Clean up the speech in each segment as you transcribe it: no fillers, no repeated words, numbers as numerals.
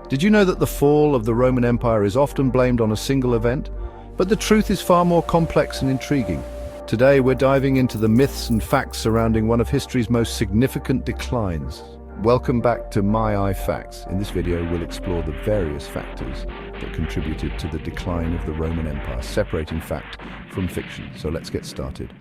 Did you know that the fall of the Roman Empire is often blamed on a single event? But the truth is far more complex and intriguing. Today we're diving into the myths and facts surrounding one of history's most significant declines. Welcome back to My Eye Facts. In this video we'll explore the various factors that contributed to the decline of the Roman Empire, separating fact from fiction. So let's get started.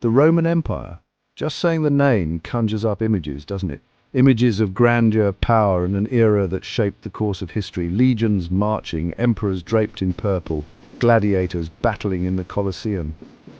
The Roman Empire. Just saying the name conjures up images, doesn't it? Images of grandeur, power, and an era that shaped the course of history. Legions marching, emperors draped in purple, gladiators battling in the Colosseum.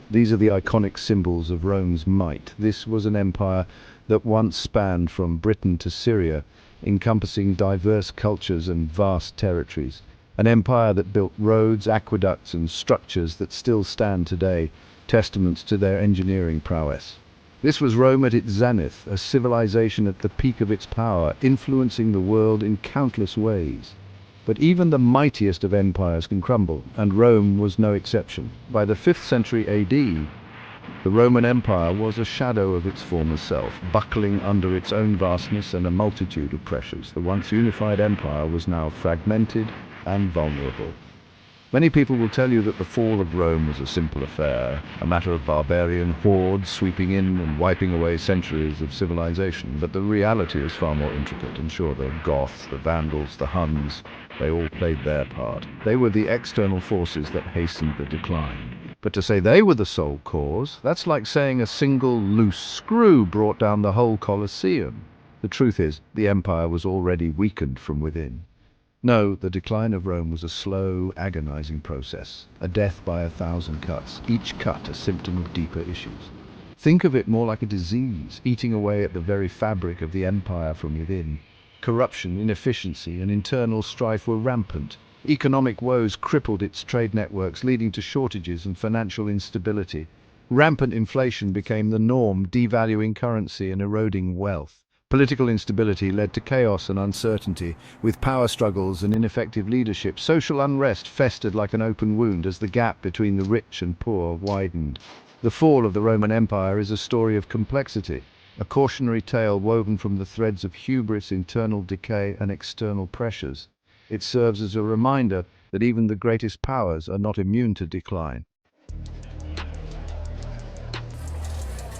These are the iconic symbols of Rome's might. This was an empire that once spanned from Britain to Syria, encompassing diverse cultures and vast territories. An empire that built roads, aqueducts, and structures that still stand today, testaments to their engineering prowess. This was Rome at its zenith, a civilization at the peak of its power, influencing the world in countless ways. But even the mightiest of empires can crumble, and Rome was no exception. By the 5th century AD, the Roman Empire was a shadow of its former self, buckling under its own vastness and a multitude of pressures. The once unified empire was now fragmented and vulnerable. Many people will tell you that the fall of Rome was a simple affair, a matter of barbarian hordes sweeping in and wiping away centuries of civilization. But the reality is far more intricate, and sure, the Goths, the Vandals, the Huns, they all played their part. They were the external forces that hastened the decline. But to say they were the sole cause, that's like saying a single loose screw brought down the whole Colosseum. The truth is, the empire was already weakened from within. No, the decline of Rome was a slow, agonizing process, a death by 1,000 cuts, each cut a symptom of deeper issues. Think of it more like a disease, eating away at the very fabric of the empire from within. Corruption, inefficiency, and internal strife were rampant. Economic woes crippled its trade networks, leading to shortages and financial instability. Rampant inflation became the norm, devaluing currency and eroding wealth. Political instability led to chaos and uncertainty, with power struggles and ineffective leadership. Social unrest festered like an open wound as the gap between the rich and poor widened. The fall of the Roman Empire is a story of complexity, a cautionary tale woven from the threads of hubris, internal decay, and external pressures. It serves as a reminder that even the greatest powers are not immune to decline.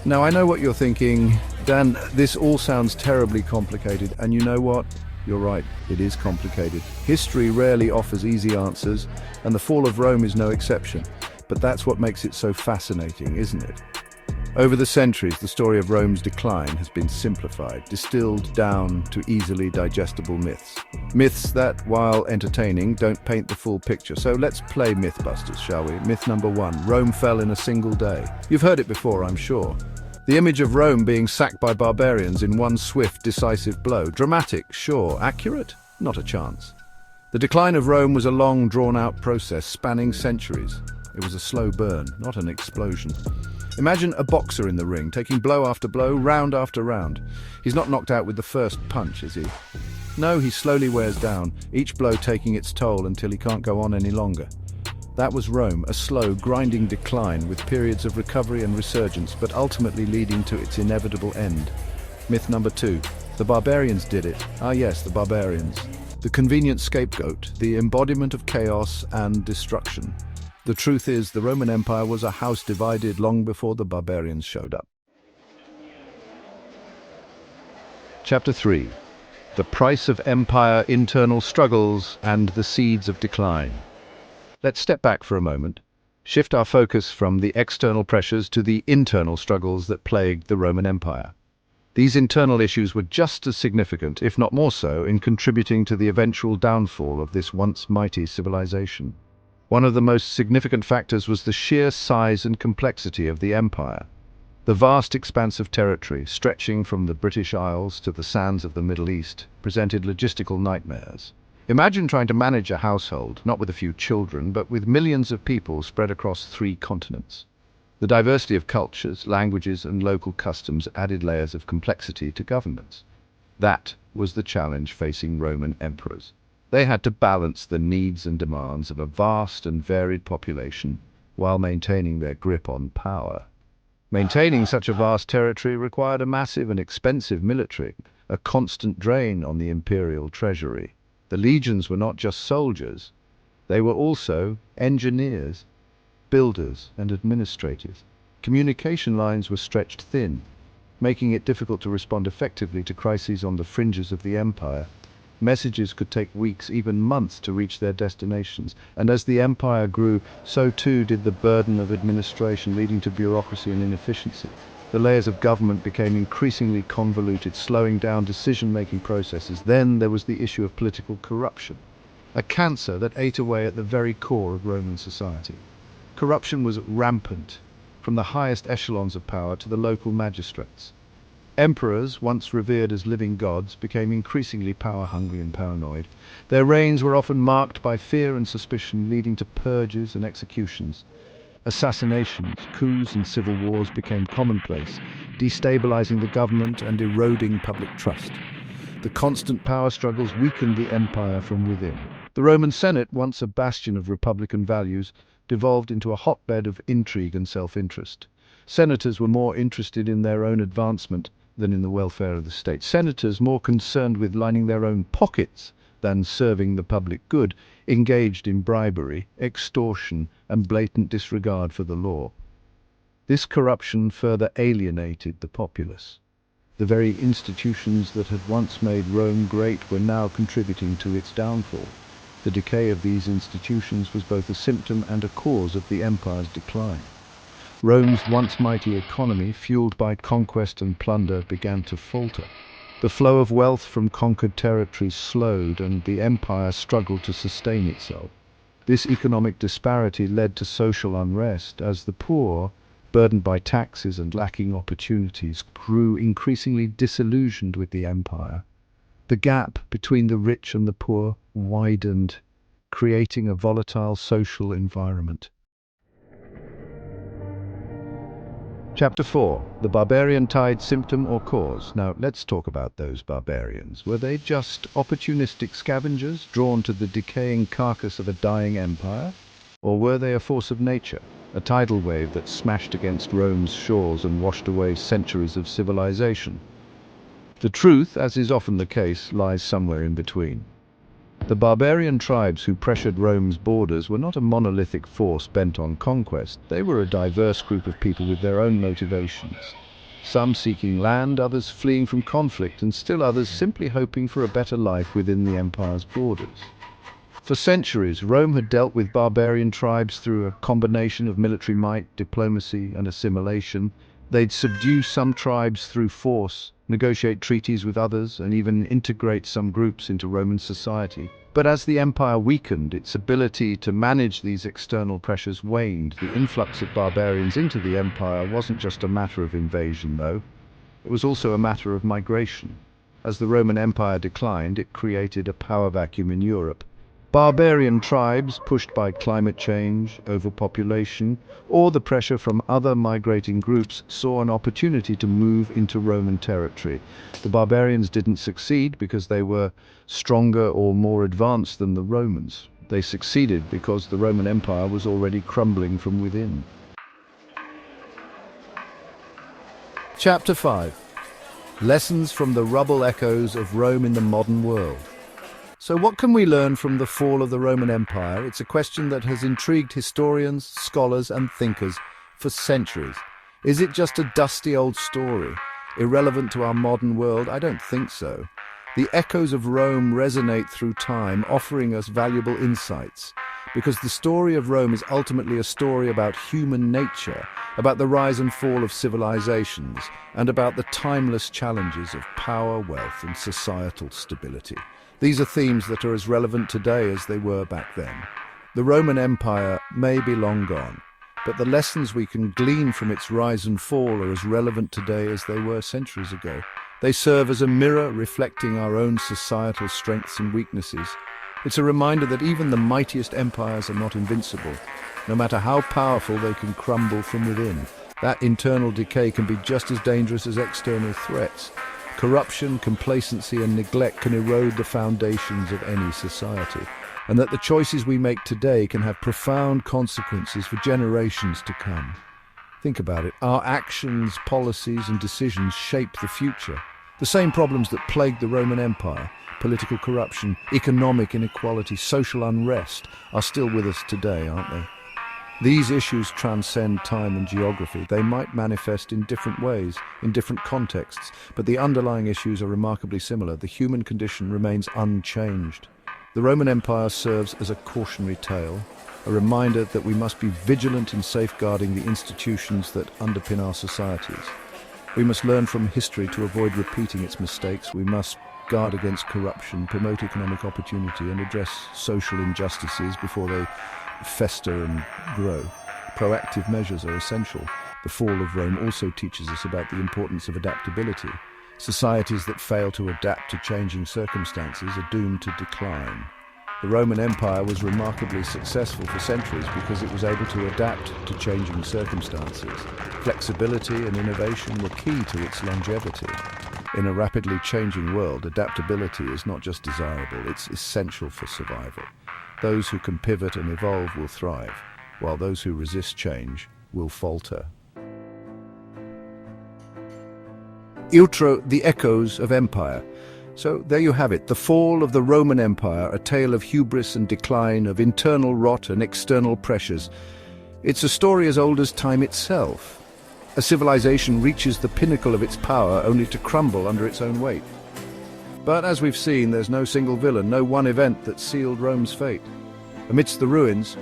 Now, I know what you're thinking. Dan, this all sounds terribly complicated, and you know what? You're right, it is complicated. History rarely offers easy answers, and the fall of Rome is no exception. But that's what makes it so fascinating, isn't it? Over the centuries, the story of Rome's decline has been simplified, distilled down to easily digestible myths. Myths that, while entertaining, don't paint the full picture. So let's play Mythbusters, shall we? Myth number 1, Rome fell in a single day. You've heard it before, I'm sure. The image of Rome being sacked by barbarians in one swift, decisive blow. Dramatic, sure. Accurate? Not a chance. The decline of Rome was a long, drawn-out process spanning centuries. It was a slow burn, not an explosion. Imagine a boxer in the ring, taking blow after blow, round after round. He's not knocked out with the first punch, is he? No, he slowly wears down, each blow taking its toll until he can't go on any longer. That was Rome, a slow, grinding decline with periods of recovery and resurgence, but ultimately leading to its inevitable end. Myth number 2. The barbarians did it. Ah yes, the barbarians. The convenient scapegoat, the embodiment of chaos and destruction. The truth is, the Roman Empire was a house divided long before the barbarians showed up. Chapter 3. The price of empire, internal struggles, and the seeds of decline. Let's step back for a moment, shift our focus from the external pressures to the internal struggles that plagued the Roman Empire. These internal issues were just as significant, if not more so, in contributing to the eventual downfall of this once mighty civilization. One of the most significant factors was the sheer size and complexity of the empire. The vast expanse of territory, stretching from the British Isles to the sands of the Middle East, presented logistical nightmares. Imagine trying to manage a household, not with a few children, but with millions of people spread across 3 continents. The diversity of cultures, languages, and local customs added layers of complexity to governments. That was the challenge facing Roman emperors. They had to balance the needs and demands of a vast and varied population while maintaining their grip on power. Maintaining such a vast territory required a massive and expensive military, a constant drain on the imperial treasury. The legions were not just soldiers, they were also engineers, builders, and administrators. Communication lines were stretched thin, making it difficult to respond effectively to crises on the fringes of the empire. Messages could take weeks, even months, to reach their destinations, and as the empire grew, so too did the burden of administration, leading to bureaucracy and inefficiency. The layers of government became increasingly convoluted, slowing down decision-making processes. Then there was the issue of political corruption, a cancer that ate away at the very core of Roman society. Corruption was rampant, from the highest echelons of power to the local magistrates. Emperors, once revered as living gods, became increasingly power-hungry and paranoid. Their reigns were often marked by fear and suspicion, leading to purges and executions. Assassinations, coups, and civil wars became commonplace, destabilizing the government and eroding public trust. The constant power struggles weakened the empire from within. The Roman Senate, once a bastion of republican values, devolved into a hotbed of intrigue and self-interest. Senators were more interested in their own advancement than in the welfare of the state. Senators, more concerned with lining their own pockets than serving the public good, engaged in bribery, extortion, and blatant disregard for the law. This corruption further alienated the populace. The very institutions that had once made Rome great were now contributing to its downfall. The decay of these institutions was both a symptom and a cause of the empire's decline. Rome's once mighty economy, fueled by conquest and plunder, began to falter. The flow of wealth from conquered territories slowed, and the empire struggled to sustain itself. This economic disparity led to social unrest, as the poor, burdened by taxes and lacking opportunities, grew increasingly disillusioned with the empire. The gap between the rich and the poor widened, creating a volatile social environment. Chapter 4. The barbarian tied symptom or cause. Now, let's talk about those barbarians. Were they just opportunistic scavengers drawn to the decaying carcass of a dying empire? Or were they a force of nature, a tidal wave that smashed against Rome's shores and washed away centuries of civilization? The truth, as is often the case, lies somewhere in between. The barbarian tribes who pressured Rome's borders were not a monolithic force bent on conquest. They were a diverse group of people with their own motivations. Some seeking land, others fleeing from conflict, and still others simply hoping for a better life within the empire's borders. For centuries, Rome had dealt with barbarian tribes through a combination of military might, diplomacy, and assimilation. They'd subdue some tribes through force, negotiate treaties with others, and even integrate some groups into Roman society. But as the empire weakened, its ability to manage these external pressures waned. The influx of barbarians into the empire wasn't just a matter of invasion, though. It was also a matter of migration. As the Roman Empire declined, it created a power vacuum in Europe. Barbarian tribes, pushed by climate change, overpopulation, or the pressure from other migrating groups, saw an opportunity to move into Roman territory. The barbarians didn't succeed because they were stronger or more advanced than the Romans. They succeeded because the Roman Empire was already crumbling from within. Chapter 5. Lessons from the rubble echoes of Rome in the modern world. So what can we learn from the fall of the Roman Empire? It's a question that has intrigued historians, scholars, and thinkers for centuries. Is it just a dusty old story, irrelevant to our modern world? I don't think so. The echoes of Rome resonate through time, offering us valuable insights. Because the story of Rome is ultimately a story about human nature, about the rise and fall of civilizations, and about the timeless challenges of power, wealth, and societal stability. These are themes that are as relevant today as they were back then. The Roman Empire may be long gone, but the lessons we can glean from its rise and fall are as relevant today as they were centuries ago. They serve as a mirror reflecting our own societal strengths and weaknesses. It's a reminder that even the mightiest empires are not invincible. No matter how powerful, they can crumble from within. That internal decay can be just as dangerous as external threats. Corruption, complacency, and neglect can erode the foundations of any society, and that the choices we make today can have profound consequences for generations to come. Think about it. Our actions, policies, and decisions shape the future. The same problems that plagued the Roman Empire, political corruption, economic inequality, social unrest, are still with us today, aren't they? These issues transcend time and geography. They might manifest in different ways, in different contexts, but the underlying issues are remarkably similar. The human condition remains unchanged. The Roman Empire serves as a cautionary tale, a reminder that we must be vigilant in safeguarding the institutions that underpin our societies. We must learn from history to avoid repeating its mistakes. We must guard against corruption, promote economic opportunity, and address social injustices before they fester and grow. Proactive measures are essential. The fall of Rome also teaches us about the importance of adaptability. Societies that fail to adapt to changing circumstances are doomed to decline. The Roman Empire was remarkably successful for centuries because it was able to adapt to changing circumstances. Flexibility and innovation were key to its longevity. In a rapidly changing world, adaptability is not just desirable, it's essential for survival. Those who can pivot and evolve will thrive, while those who resist change will falter. Outro, the echoes of empire. So there you have it, the fall of the Roman Empire, a tale of hubris and decline, of internal rot and external pressures. It's a story as old as time itself. A civilization reaches the pinnacle of its power only to crumble under its own weight. But as we've seen, there's no single villain, no one event that sealed Rome's fate. Amidst the ruins,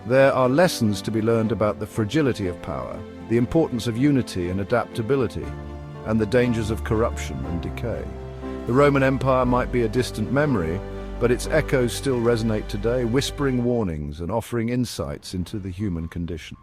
there are lessons to be learned about the fragility of power, the importance of unity and adaptability, and the dangers of corruption and decay. The Roman Empire might be a distant memory, but its echoes still resonate today, whispering warnings and offering insights into the human condition.